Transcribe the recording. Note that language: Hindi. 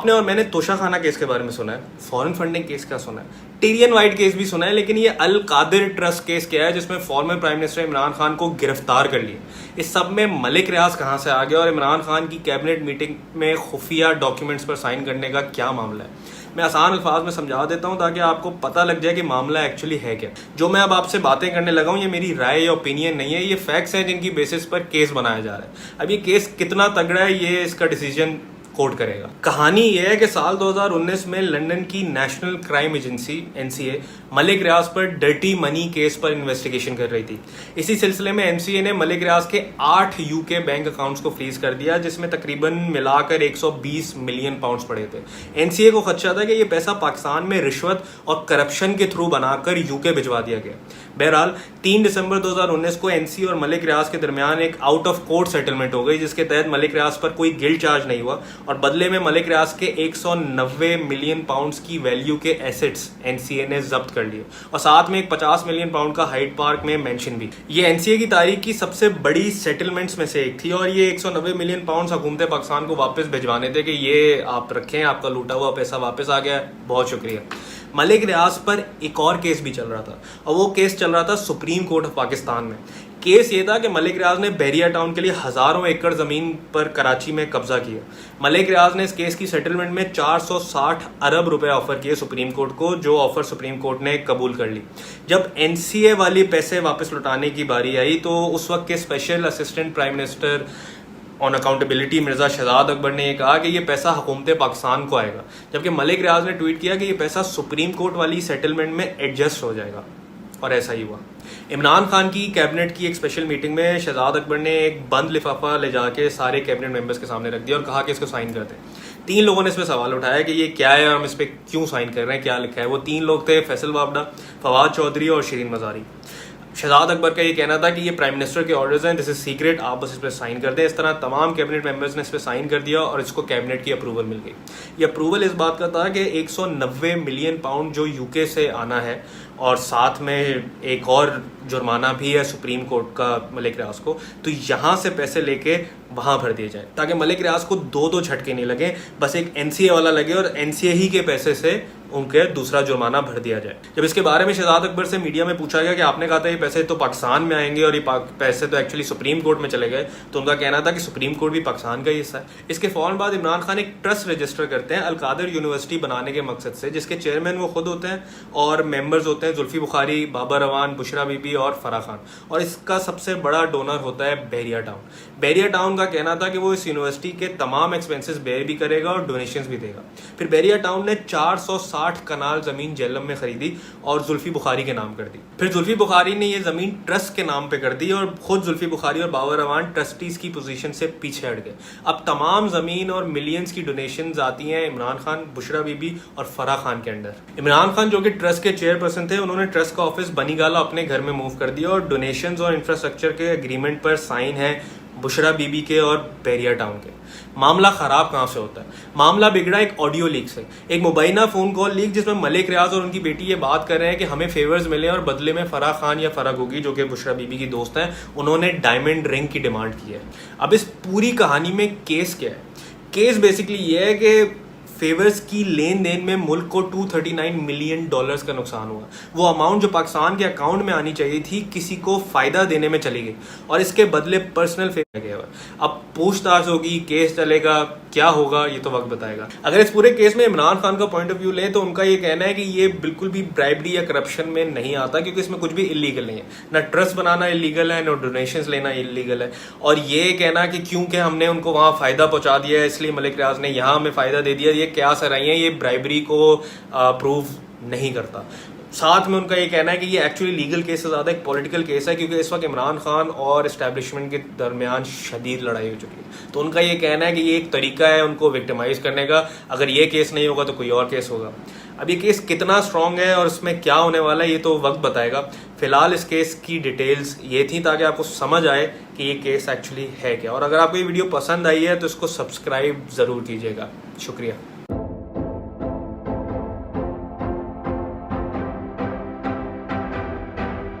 आपने और मैंने तोशाखाना केस के बारे में सुना है, फॉरेन फंडिंग केस का सुना है, टिरियन वाइट केस भी सुना है, लेकिन ये अल कादिर ट्रस्ट केस क्या है जिसमें former prime minister Imran Khan को गिरफ्तार कर लिया। इस सब में मलिक रियाज कहां से आ गया और इमरान खान की कैबिनेट मीटिंग में खुफिया डॉक्यूमेंट्स पर साइन करने का क्या मामला है, मैं आसान अल्फाज में समझा देता हूं ताकि आपको पता लग जाए कि मामला एक्चुअली है क्या। जो मैं अब आपसे बातें करने लगा हूं ये मेरी राय या ओपिनियन नहीं है, ये फैक्ट्स हैं जिनकी बेसिस पर केस बनाया जा रहा है। अब ये केस कितना तगड़ा है ये इसका डिसीजन कोर्ट करेगा। कहानी यह है कि साल 2019 में लंदन की national crime agency NCA Malik Riyaz पर डर्टी मनी केस पर इन्वेस्टिगेशन कर रही थी। इसी सिलसिले में NCA ने मलिक रियाज के 8 UK बैंक अकाउंट्स को फ्रीज कर दिया जिसमें तकरीबन मिलाकर 120 मिलियन पाउंड्स पड़े थे। NCA को खदशा था कि यह पैसा पाकिस्तान में रिश्वत और करप्शन के थ्रू बनाकर UK भिजवा दिया गया। बहरहाल 3 दिसंबर 2019 को NCA और मलिक रियाज के दरमियान एक आउट ऑफ कोर्ट सेटलमेंट हो गई जिसके तहत मलिक रियाज पर कोई गिल्ट चार्ज नहीं हुआ और बदले में मलिक रियाज के 190 मिलियन पाउंड्स की वैल्यू के एसेट्स NCA ने जब्त कर लिए और साथ में एक 50 मिलियन पाउंड का हाइड पार्क में मेंशन भी। ये NCA की तारीख की सबसे बड़ी सेटलमेंट्स में से एक थी और ये 190 मिलियन पाउंड हुकूमत पाकिस्तान को वापस भिजवाने थे कि ये आप रखें, आपका लूटा हुआ पैसा वापस आ गया, बहुत शुक्रिया। मलिक रियाज पर एक और केस भी चल रहा था और वो केस चल रहा था सुप्रीम कोर्ट ऑफ पाकिस्तान में। केस ये था कि मलिक रियाज ने बहरिया टाउन के लिए हजारों एकड़ जमीन पर कराची में कब्जा किया। मलिक रियाज ने इस केस की सेटलमेंट में 460 अरब रुपए ऑफर किए सुप्रीम कोर्ट को, जो ऑफर सुप्रीम कोर्ट ने कबूल कर ली। जब NCA वाली पैसे वापस लौटाने की बारी आई तो उस वक्त के special assistant prime minister on accountability Mirza Shahzad Akbar ने कहा कि ये पैसा हुकूमत पाकिस्तान को आएगा, जबकि मलिक रियाज ने ट्वीट किया कि ये पैसा सुप्रीम कोर्ट वाली सेटलमेंट में एडजस्ट हो जाएगा और ऐसा ही हुआ। इमरान खान की कैबिनेट की एक स्पेशल मीटिंग में शहजाद अकबर ने एक बंद लिफाफा ले जाके सारे कैबिनेट मेंबर्स के सामने रख दिया और कहा कि इसको साइन कर दें। 3 लोगों ने इस पर सवाल उठाया कि ये क्या है, हम इस पर क्यों साइन कर रहे हैं, क्या लिखा है। वो 3 लोग थे, फैसल वाबडा, फवाद चौधरी और शिरीन मजारी। शहजाद अकबर का ये कहना था कि ये प्राइम मिनिस्टर के ऑर्डर्स हैं, दिस इज सीक्रेट, आप बस इस पर साइन कर दें। इस तरह तमाम कैबिनेट मेंबर्स ने इस पर साइन कर दिया और इसको कैबिनेट की अप्रूवल मिल गई। ये अप्रूवल इस बात का था कि 190 मिलियन पाउंड जो UK से आना है और साथ में एक और जुर्माना भी है सुप्रीम कोर्ट का मलिक रियाज को, तो यहाँ से पैसे लेके वहाँ भर दिए जाए ताकि मलिक रियाज को दो झटके नहीं लगे, बस एक NCA वाला लगे और NCA ही के पैसे से उनके दूसरा जुर्माना भर दिया जाए। जब इसके बारे में शहजाद अकबर से मीडिया में पूछा गया कि आपने कहा था ये पैसे तो पाकिस्तान में आएंगे और ये पैसे तो एक्चुअली सुप्रीम कोर्ट में चले गए, तो उनका कहना था कि सुप्रीम कोर्ट भी पाकिस्तान का ही हिस्सा है। इसके फौरन बाद इमरान खान एक ट्रस्ट रजिस्टर करते हैं अल कादिर यूनिवर्सिटी बनाने के मकसद से, जिसके चेयरमैन वो खुद होते हैं और मेंबर्स होते हैं जुल्फी बुखारी, बाबर रवान, बुशरा बीबी और फराह खान, और इसका सबसे बड़ा डोनर होता है बहरिया टाउन। बहरिया टाउन का कहना था कि वो इस यूनिवर्सिटी के तमाम एक्सपेंसेस बेयर भी करेगा और डोनेशंस भी देगा। फिर बहरिया टाउन ने 460 कनाल जमीन जेलम में खरीदी और जुल्फी बुखारी के नाम कर दी। फिर जुल्फी बुखारी ने ये जमीन ट्रस्ट के नाम पे कर दी और खुद जुल्फी बुखारी और बाबर रवान ट्रस्टीज की पोजीशन से पीछे हट गए। अब तमाम जमीन और मिलियंस की डोनेशंस आती हैं इमरान खान, बुशरा बीबी और फराह खान के अंडर। इमरान खान जो कि ट्रस्ट के चेयरपर्सन थे, उन्होंने ट्रस्ट का ऑफिस बनीगाला अपने घर में मूव कर दिया और डोनेशंस और इंफ्रास्ट्रक्चर के एग्रीमेंट पर साइन है बुशरा बीबी के और बहरिया टाउन के। मामला खराब कहां से होता है? मामला बिगड़ा एक ऑडियो लीक से, एक मुबैना फोन कॉल लीक जिसमें मलिक रियाज और उनकी बेटी ये बात कर रहे हैं कि हमें फेवर्स मिले और बदले में फराह खान या फराह गोगी जो कि बुशरा बीबी की दोस्त हैं, उन्होंने डायमंड रिंग की डिमांड की है। अब इस पूरी कहानी में केस क्या है? केस बेसिकली ये है कि फेवर्स की लेन देन में मुल्क को $239 मिलियन का नुकसान हुआ। वो अमाउंट जो पाकिस्तान के अकाउंट में आनी चाहिए थी किसी को फायदा देने में चली गई और इसके बदले पर्सनल फेवर गया हुआ। अब पूछताछ होगी, केस चलेगा, क्या होगा ये तो वक्त बताएगा। अगर इस पूरे केस में इमरान खान का पॉइंट ऑफ व्यू लें तो उनका ये कहना है कि ये बिल्कुल भी ब्राइबरी या करप्शन में नहीं आता क्योंकि इसमें कुछ भी इलीगल नहीं है। ना ट्रस्ट बनाना इलीगल है, ना डोनेशंस लेना इलीगल है। और ये कहना कि क्योंकि हमने उनको वहां फायदा पहुंचा दिया है इसलिए मलिक रियाज ने यहाँ हमें फायदा दे दिया, ये क्या सराही है, ये ब्राइबरी को प्रूव नहीं करता। साथ में उनका ये कहना है कि ये एक्चुअली लीगल केस से ज़्यादा एक पॉलिटिकल केस है क्योंकि इस वक्त इमरान खान और इस्टेब्लिशमेंट के दरमियान शदीद लड़ाई हो चुकी है। तो उनका ये कहना है कि ये एक तरीका है उनको विक्टिमाइज करने का, अगर ये केस नहीं होगा तो कोई और केस होगा। अब ये केस कितना स्ट्रांग है और इसमें क्या होने वाला है ये तो वक्त बताएगा। फिलहाल इस केस की डिटेल्स ये थी ताकि आपको समझ आए कि ये केस एक्चुअली है क्या। और अगर आपको ये वीडियो पसंद आई है तो इसको सब्सक्राइब ज़रूर कीजिएगा। शुक्रिया।